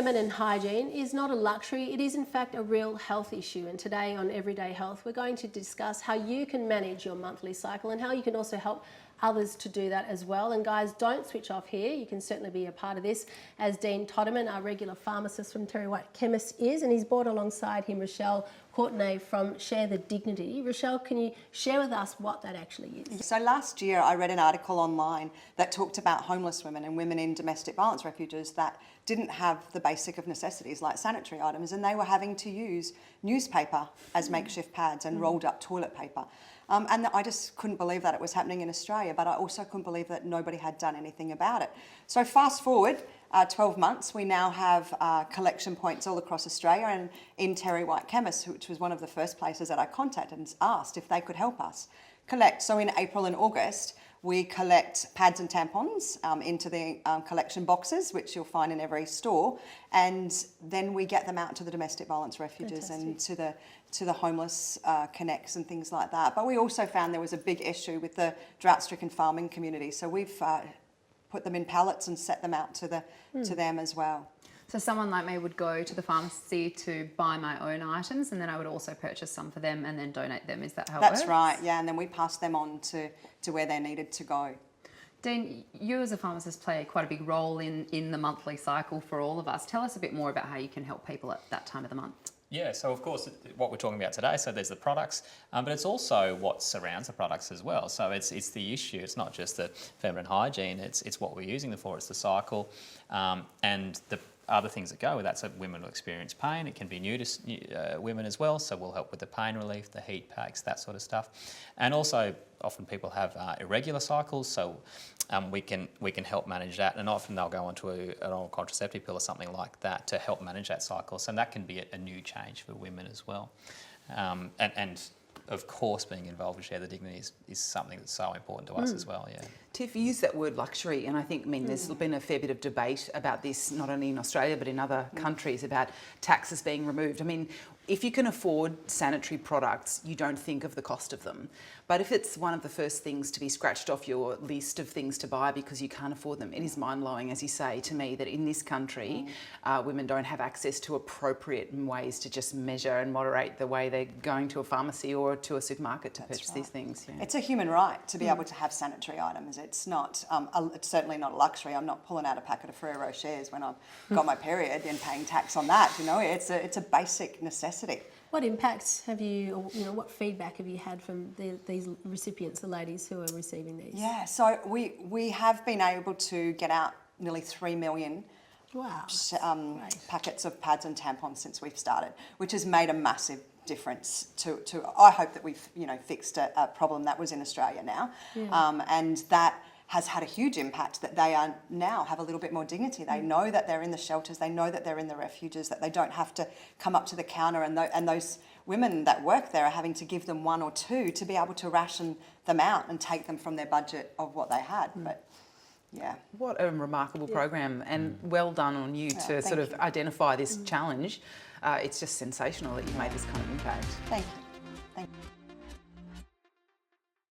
feminine hygiene is not a luxury, it is in fact a real health issue. And today on Everyday Health, we're going to discuss how you can manage your monthly cycle and how you can also help others to do that as well. And guys, don't switch off here. You can certainly be a part of this, as Dean Todderman, our regular pharmacist from Terry White Chemists, is, and he's brought alongside him Rochelle Courtenay from Share the Dignity. Rochelle, can you share with us what that actually is? So last year I read an article online that talked about homeless women and women in domestic violence refuges that didn't have the basic of necessities like sanitary items, and they were having to use newspaper as makeshift pads and rolled up toilet paper. And I just couldn't believe that it was happening in Australia, but I also couldn't believe that nobody had done anything about it. So fast forward 12 months, we now have collection points all across Australia, and in Terry White Chemists, which was one of the first places that I contacted and asked if they could help us collect. So in April and August, we collect pads and tampons into the collection boxes, which you'll find in every store, and then we get them out to the domestic violence refuges. Fantastic. And to the homeless connects and things like that. But we also found there was a big issue with the drought-stricken farming community, so we've put them in pallets and set them out to them as well. So someone like me would go to the pharmacy to buy my own items, and then I would also purchase some for them and then donate them. Is that how it works? That's right, yeah, and then we pass them on to where they're needed to go. Dean, you as a pharmacist play quite a big role in the monthly cycle for all of us. Tell us a bit more about how you can help people at that time of the month. Yeah, so of course what we're talking about today, so there's the products, but it's also what surrounds the products as well. So it's the issue, it's not just the feminine hygiene, it's what we're using them for, it's the cycle, and the other things that go with that. So women will experience pain, it can be new to women as well, so we'll help with the pain relief, the heat packs, that sort of stuff. And also often people have irregular cycles, so we can help manage that, and often they'll go onto an oral contraceptive pill or something like that to help manage that cycle. So that can be a new change for women as well. And of course, being involved with Share the Dignity is something that's so important to us as well, yeah. Tiff, you use that word luxury, and I think, there's been a fair bit of debate about this, not only in Australia but in other countries, about taxes being removed. I mean, if you can afford sanitary products, you don't think of the cost of them. But if it's one of the first things to be scratched off your list of things to buy because you can't afford them, it is mind-blowing, as you say, to me, that in this country, women don't have access to appropriate ways to just measure and moderate the way they're going to a pharmacy or to a supermarket to purchase these things. Yeah. It's a human right to be able to have sanitary items. It's not, it's certainly not a luxury. I'm not pulling out a packet of Ferrero Rochers when I've got my period and paying tax on that. You know, it's a basic necessity. What impacts have you, or what feedback have you had from these recipients, the ladies who are receiving these? Yeah, so we have been able to get out nearly 3 million packets of pads and tampons since we've started, which has made a massive difference to I hope that we've fixed a problem that was in Australia now, and that has had a huge impact, that they are now have a little bit more dignity. They know that they're in the shelters, they know that they're in the refuges, that they don't have to come up to the counter, and those women that work there are having to give them 1 or 2 to be able to ration them out and take them from their budget of what they had. But yeah. What a remarkable program, and well done on you to sort of identify this challenge. It's just sensational that you've made this kind of impact. Thank you. Thank you.